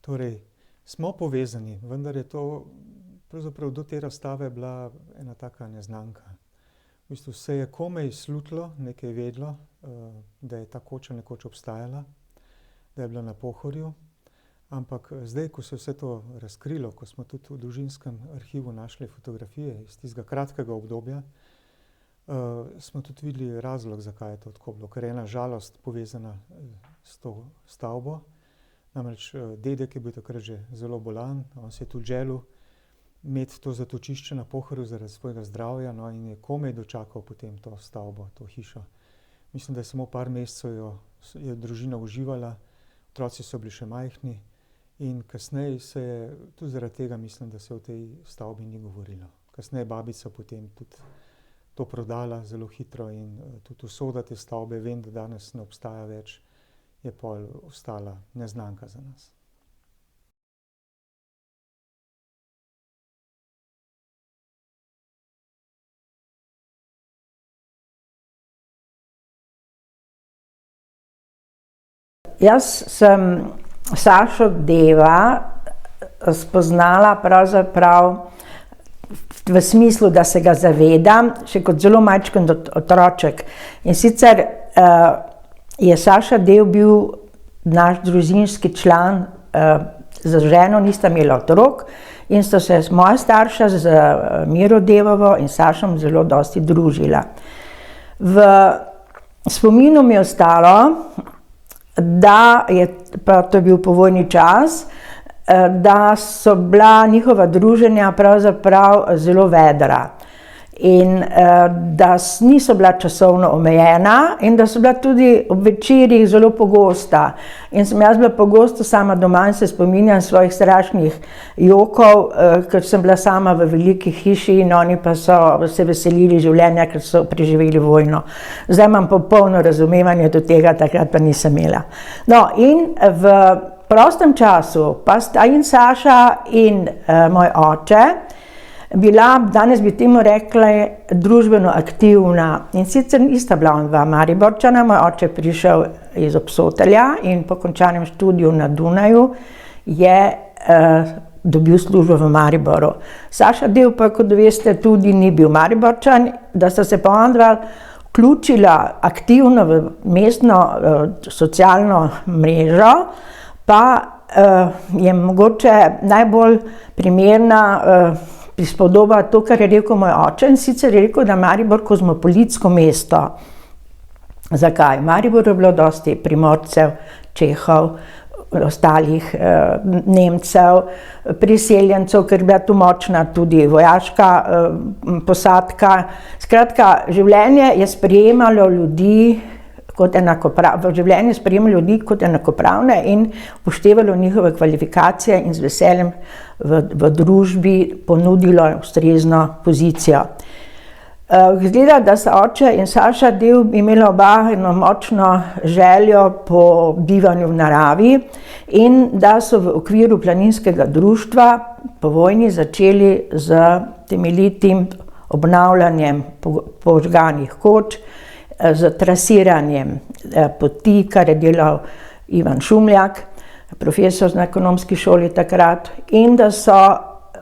Torej, smo povezani, vendar je to pravzaprav do te razstave bila ena taka neznanka. V bistvu se je komaj slutilo, nekaj vedelo, da je ta koča nekoč obstajala, da je bila na Pohorju, ampak zdaj, ko se je vse to razkrilo, ko smo tudi v družinskem arhivu našli fotografije iz tistega kratkega obdobja, smo tudi videli razlog, zakaj je to tako bilo, ker je ena žalost povezana s to stavbo. Namreč dedek je bil takrat že zelo bolan, on se je tudi želel imeti to zatočišče na Pohorju zaradi svojega zdravja, no, in je komaj dočakal potem to stavbo, to hišo. Mislim, da je samo par mesecev je družina uživala, otroci so bili še majhni in kasneje se je, tudi zaradi tega mislim, da se o tej stavbi ni govorilo. Kasneje je babica potem tudi to prodala zelo hitro in tudi usoda te stavbe, vem, da danes ne obstaja več, je pol ostala neznanka za nas. Jaz sem Sašo Deva spoznala pravzaprav v smislu, da se ga zavedam, še kot zelo majčken otroček. In sicer je Saša Dev bil naš družinski član, z ženo nista imela otrok in sta se moja starša z Miro Devovo in Sašom zelo dosti družila. V spominu mi je ostalo, da je, pa to je bil povojni čas, da so bila njihova druženja pravzaprav zelo vedra in da niso bila časovno omejena in da so bila tudi ob večerih zelo pogosta. In sem jaz bila pogosto sama doma in se spominjam svojih strašnih jokov, ker sem bila sama v veliki hiši in oni pa so se veselili življenja, ker so preživeli vojno. Zdaj imam popolno razumevanje do tega, takrat pa nisem imela. No, in v prostem času pa sta in Saša in moj oče bila, danes bi temu rekla, družbeno aktivna. In sicer nista bila dva Mariborčana, moj oče je prišel iz Obsotelja in po končanem študiju na Dunaju je dobil službo v Mariboru. Saša Dev pa, kot veste, tudi ni bil Mariborčan, da sta se pa onadva vključila aktivno v mestno socialno mrežo, pa je mogoče najbolj primerna prispodoba to, kar je rekel moj oče, in sicer je rekel, da je Maribor kozmopolitsko mesto. Zakaj? V Mariboru je bilo dosti Primorcev, Čehov, ostalih Nemcev, priseljencev, ker je bila tu močna tudi vojaška posadka. Skratka, življenje je sprejemalo ljudi kot enakopravne in upoštevalo njihove kvalifikacije in z veseljem v družbi ponudilo ustrezno pozicijo. Izgleda, da sta oče in Saša Dev imela oba eno močno željo po bivanju v naravi in da so v okviru planinskega društva po vojni začeli z temeljitim obnavljanjem požganih koč, z trasiranjem poti, kar je delal Ivan Šumljak, profesor na ekonomski šoli takrat, in da so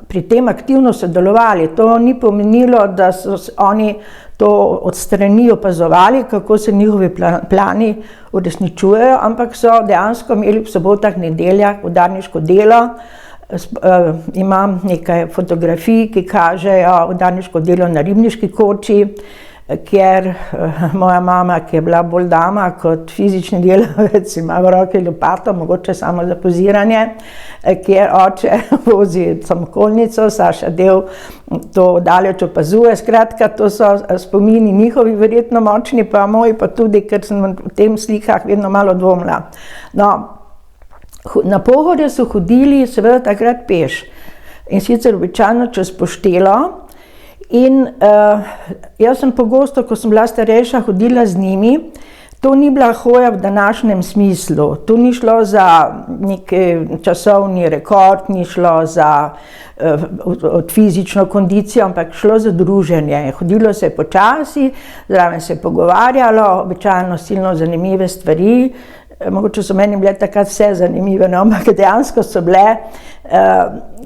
pri tem aktivno sodelovali. To ni pomenilo, da so oni to od strani opazovali, kako se njihovi plani uresničujejo, ampak so dejansko imeli v sobotah, nedeljah udarniško delo. Imam nekaj fotografij, ki kažejo udarniško delo na Ribniški koči, kjer moja mama, ki je bila bolj dama kot fizični delavec, ima v roki lopato, mogoče samo za poziranje, kjer oče vozi samokolnico, Saša Dev to daleč opazuje. Skratka, to so spomini njihovi verjetno močni, pa moji pa tudi, ker sem v tem slikah vedno malo dvomila. No, na Pohorje so hodili seveda takrat peš in sicer običajno čez Poštelo. In jaz sem pogosto, ko sem bila starejša, hodila z njimi. To ni bila hoja v današnjem smislu. To ni šlo za neki časovni rekord, ni šlo za fizično kondicijo, ampak šlo za druženje. Hodilo se je počasi, zraven se je pogovarjalo, običajno silno zanimive stvari, mogoče so meni bile takrat vse zanimive, no, ampak dejansko so bile,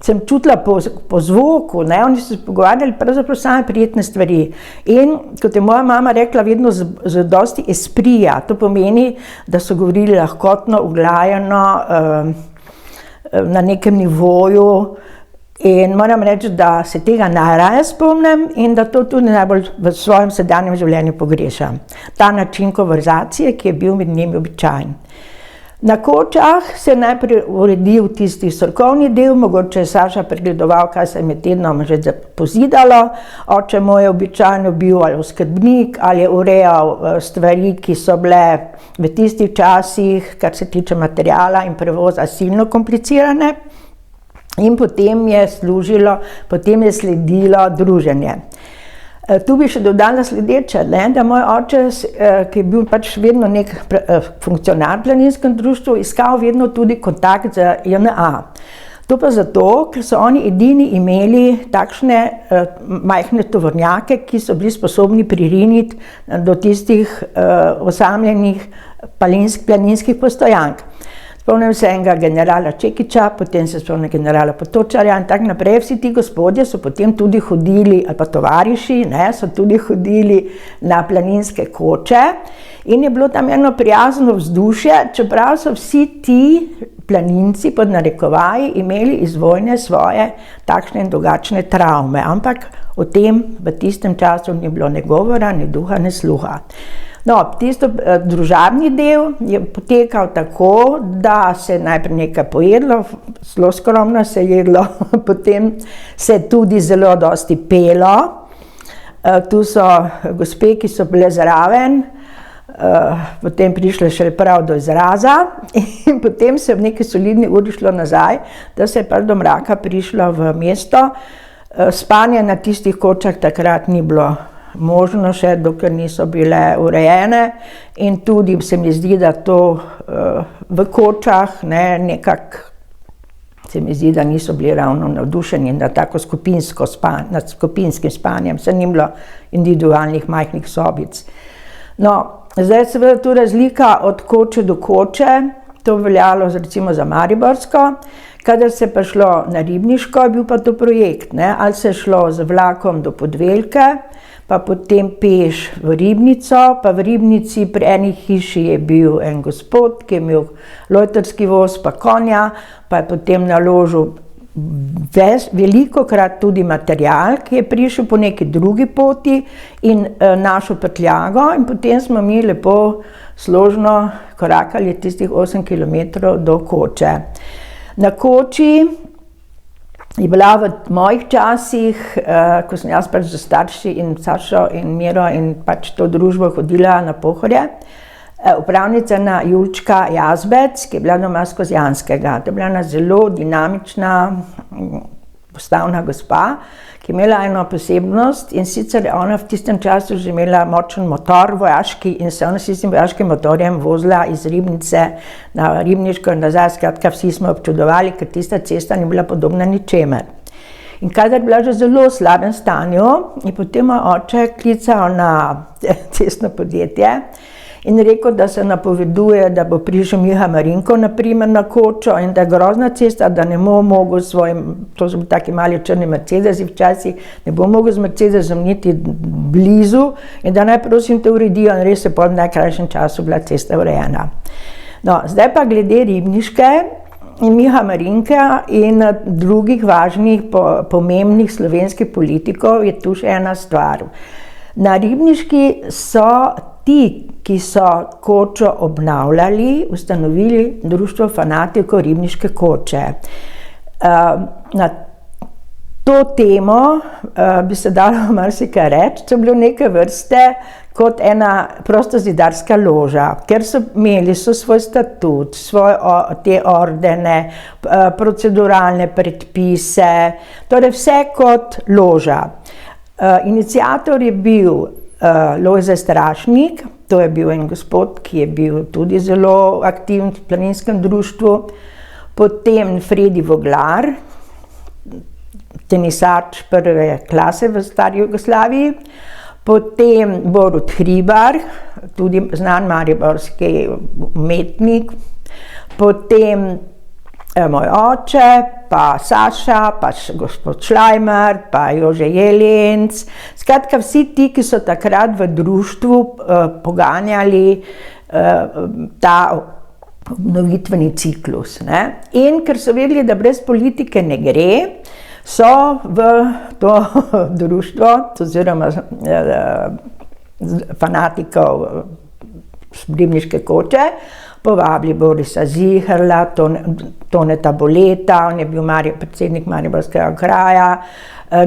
sem čutila po zvoku, ne, oni so se pogovarjali pravzaprav same prijetne stvari. In kot je moja mama rekla, vedno z dosti esprija, to pomeni, da so govorili lahkotno, uglajeno, na nekem nivoju. In moram reči, da se tega najraje spomnim in da to tudi najbolj v svojem sedanjem življenju pogrešam. Ta način konverzacije, ki je bil med njimi običajen. Na Kočah se je najprej uredil tisti strokovni del, mogoče je Saša pregledoval, kaj se je med tednom že pozidalo. Oče moj je običajno bil ali oskrbnik ali je urejal stvari, ki so bile v tistih časih, kar se tiče materiala in prevoza, silno komplicirane. In potem je sledilo druženje. Tu bi še dodala sledeče, da moj oče, ki je bil pač vedno nek funkcionar v planinskem društvu, iskal vedno tudi kontakt z JNA. To pa zato, ker so oni edini imeli takšne majhne tovornjake, ki so bili sposobni pririniti do tistih osamljenih planinskih postojank. Spomnim se enega generala Čekiča, potem se spomnim generala Potočarja in tako naprej. Vsi ti gospodje so potem tudi hodili, ali pa tovariši, so tudi hodili na planinske koče in je bilo tam eno prijazno vzdušje, čeprav so vsi ti planinci pod narekovaji imeli iz vojne svoje takšne in drugačne travme, ampak o tem v tistem času ni bilo ne govora, ne duha, ne sluha. No, tisto družabni del je potekal tako, da se je najprej nekaj pojedlo, zelo skromno se je jedlo, potem se je tudi zelo dosti pelo. Tu so gospe, ki so bile zraven, potem prišle še prav do izraza in potem se je v neki solidni uri šlo nazaj, da se je pač do mraka prišlo v mesto. Spanje na tistih kočah takrat ni bilo možno še, dokler niso bile urejene in tudi se mi zdi, da to v kočah nekako se mi zdi, da niso bili ravno navdušeni nad tako skupinskim spanjem, se ni bilo individualnih majhnih sobic. No, zdaj je seveda tu razlika od koče do koče, to veljalo recimo za Mariborsko. Kadar se je pa šlo na Ribniško, je bil pa to projekt, ali se je šlo z vlakom do Podvelke, pa potem peš v Ribnico, pa v Ribnici pri eni hiši je bil en gospod, ki je imel lojtrski voz pa konja, pa je potem naložil velikokrat tudi material, ki je prišel po neki drugi poti in našel prtljago in potem smo mi lepo složno korakali tistih 8 kilometrov do Koče. Na Koči je bila v mojih časih, ko sem jaz pač z starši in Sašo in Miro in pač to družbo hodila na Pohorje, upravnica na Julčka Jazbec, ki je bila doma z Kozjanskega. To je bila ena zelo dinamična, postavna gospa, ki je imela eno posebnost in sicer je ona v tistem času že imela močen motor vojaški in se ona s tistim vojaškim motorjem vozila iz Ribnice na Ribniško in nazaj, skratka vsi smo občudovali, ker tista cesta ni bila podobna ničemer. In kadar je bila že v zelo slabem stanju, je potem moj oče klical na cestno podjetje in rekel, da se napoveduje, da bo prišel Miha Marinko naprimer na Kočo in da je grozna cesta, da ne bo mogel svojim, to so bili taki mali črni Mercedesi včasih, ne bo mogel z Mercedesom niti blizu in da naj prosim te uredijo in res je po najkrajšem času bila cesta urejena. No, zdaj pa glede Ribniške in Miha Marinka in drugih važnih, pomembnih slovenskih politikov je tu še ena stvar. Na Ribniški so ti, ki so Kočo obnavljali, ustanovili društvo fanatikov Ribniške Koče. Na to temo bi se dalo marsikaj reči, to je bilo neke vrste kot ena prostozidarska loža, ker so imeli svoj statut, te ordene, proceduralne predpise, torej vse kot loža. Iniciator je bil Lojze Strašnik, to je bil en gospod, ki je bil tudi zelo aktiven v planinskem društvu, potem Fredi Voglar, tenisač prve klase v stari Jugoslaviji, Potem Borut Hribar, tudi znan mariborski umetnik. Potem moj oče, pa Saša, pa gospod Šlajmer, pa Jože Jelenc. Skratka, vsi ti, ki so takrat v društvu poganjali ta obnovitveni ciklus, ne. In ker so vedeli, da brez politike ne gre, so v to društvo oziroma fanatikov Ribniške koče povabili Borisa Ziherla, Toneta Boleta, on je bil predsednik mariborskega kraja,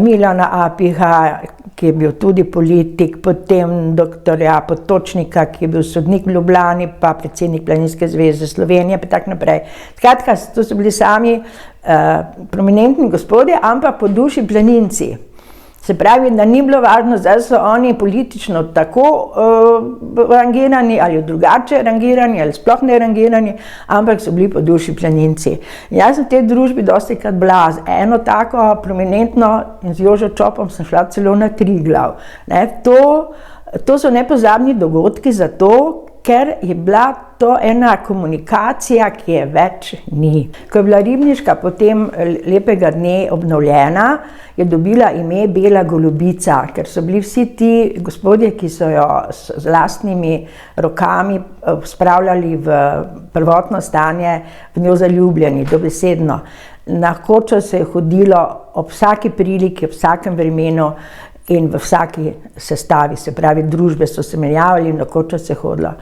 Milana Apiha, ki je bil tudi politik, potem doktorja Potočnika, ki je bil sodnik v Ljubljani, pa predsednik Planinske zveze Slovenije, pa tako naprej. Skratka, to so bili sami prominentni gospodje, ampak po duši planinci. Se pravi, da ni bilo važno, zdaj so oni politično tako rangirani ali drugače rangirani ali sploh ne rangirani, ampak so bili po duši planinci. Jaz sem v tej družbi dostikrat bila, eno tako prominentno in z Jožo Čopom sem šla celo na Triglav. Ne, to so nepozabni dogodki zato, ker je bila to ena komunikacija, ki je več ni. Ko je bila Ribniška potem lepega dne obnovljena, je dobila ime Bela golubica, ker so bili vsi ti gospodje, ki so jo z lastnimi rokami spravljali v prvotno stanje, v njo zaljubljeni, dobesedno. Na Kočo se je hodilo ob vsaki priliki, ob vsakem vremenu in v vsaki sestavi, se pravi, družbe so se menjavali in na Kočo se hodilo.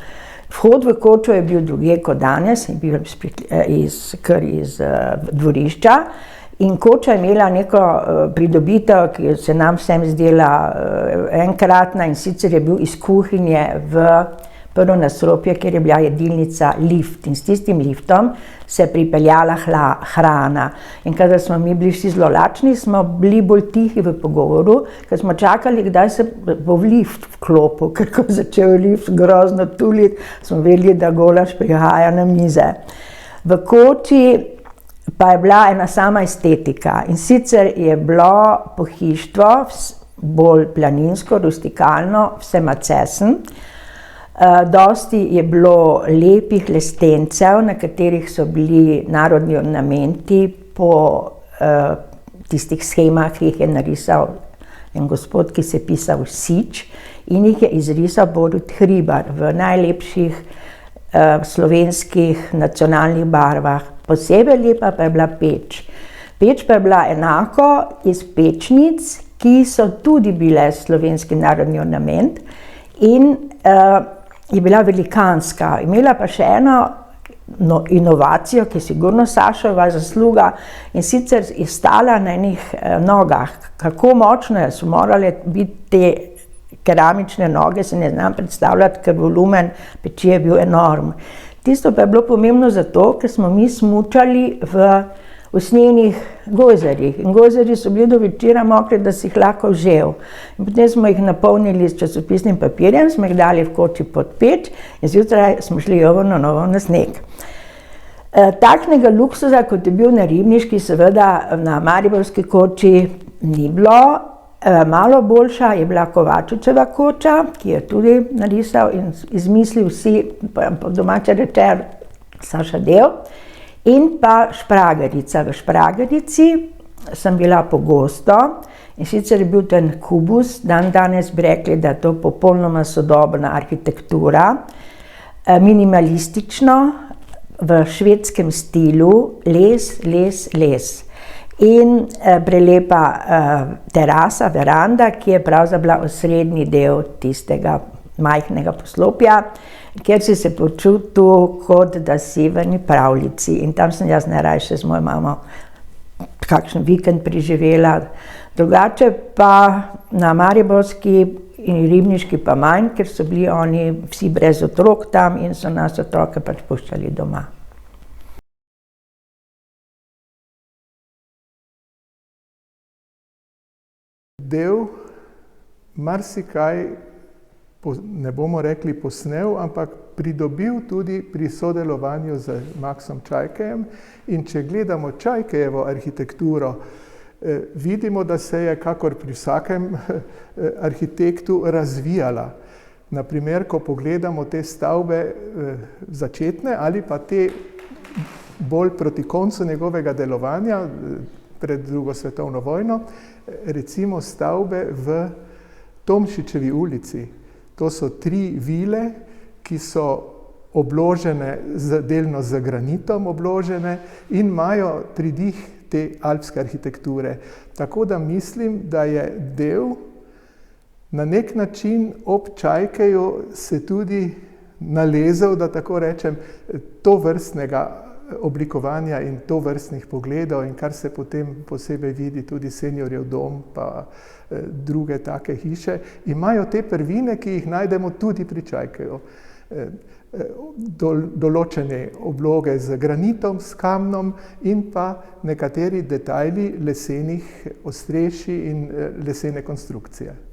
Vhod v Kočo je bil drugje kot danes, je bil kar iz dvorišča in Koča je imela neko pridobitev, ki se nam vsem zdela enkratna, in sicer je bil iz kuhinje v prvo nadstropje, kjer je bila jedilnica, lift, in s tistim liftom se je pripeljala hrana. In kadar smo mi bili vsi zelo lačni, smo bili bolj tihi v pogovoru, ker smo čakali, kdaj se bo v lift vklopil, ker ko je začel lift grozno tuliti, smo vedeli, da golaž prihaja na mize. V Koči pa je bila ena sama estetika, in sicer je bilo pohištvo bolj planinsko, rustikalno, vse macesen. Dosti je bilo lepih lestencev, na katerih so bili narodni ornamenti po tistih shemah, ki jih je narisal en gospod, ki se je pisal Sič, in jih je izrisal Borut Hribar v najlepših slovenskih nacionalnih barvah. Posebej lepa pa je bila peč. Peč pa je bila enako iz pečnic, ki so tudi bile slovenski narodni ornament, in je bila velikanska. Imela pa še eno inovacijo, ki je sigurno Sašova zasluga, in sicer je stala na enih nogah. Kako močno so morale biti te keramične noge, se ne znam predstavljati, ker volumen peči je bil enorm. Tisto pa je bilo pomembno zato, ker smo mi smučali v usnjenih gojzarjih. In gojzarji so bili do večera mokri, da si jih lahko vzel. In potem smo jih napolnili s časopisnim papirjem, smo jih dali v Koči pod peč in zjutraj smo šli na novo na sneg. Takšnega luksuza, kot je bil na Ribniški, seveda na mariborski Koči ni bilo. Malo boljša je bila Kovačičeva koča, ki je tudi narisal in izmislil vsi, po domače rečeno, Saša Del. In pa Špragarica. V Špragarici sem bila pogosto, in sicer je bil ten kubus, danes bi rekli, da je to popolnoma sodobna arhitektura, minimalistično, v švedskem stilu, les. In prelepa terasa, veranda, ki je pravzaprav osrednji del tistega majhnega poslopja, kjer si se počutil, kot da si v eni pravljici. In tam sem jaz najrajše z mojo mamo kakšen vikend preživela. Drugače pa na mariborski in Ribniški pa manj, ker so bili oni vsi brez otrok tam in so nas otroke pač puščali doma. Del marsikaj, ne bomo rekli posnel, ampak pridobil tudi pri sodelovanju z Maksom Čajkejem. In če gledamo Čajkejevo arhitekturo vidimo, da se je, kakor pri vsakem arhitektu, razvijala. Naprimer, ko pogledamo te stavbe začetne ali pa te bolj proti koncu njegovega delovanja, pred drugo svetovno vojno, recimo stavbe v Tomšičevi ulici. To so 3 vile, ki so obložene, delno z granitom obložene in imajo pridih te alpske arhitekture. Tako da mislim, da je del na nek način ob Čajkeju se tudi nalezel, da tako rečem, to vrstnega oblikovanja in to vrstnih pogledov, in kar se potem posebej vidi tudi Seniorjev dom pa druge take hiše, imajo te prvine, ki jih najdemo tudi pri Čajkeju. Določene obloge z granitom, s kamnom in pa nekateri detajli lesenih ostrešij in lesene konstrukcije.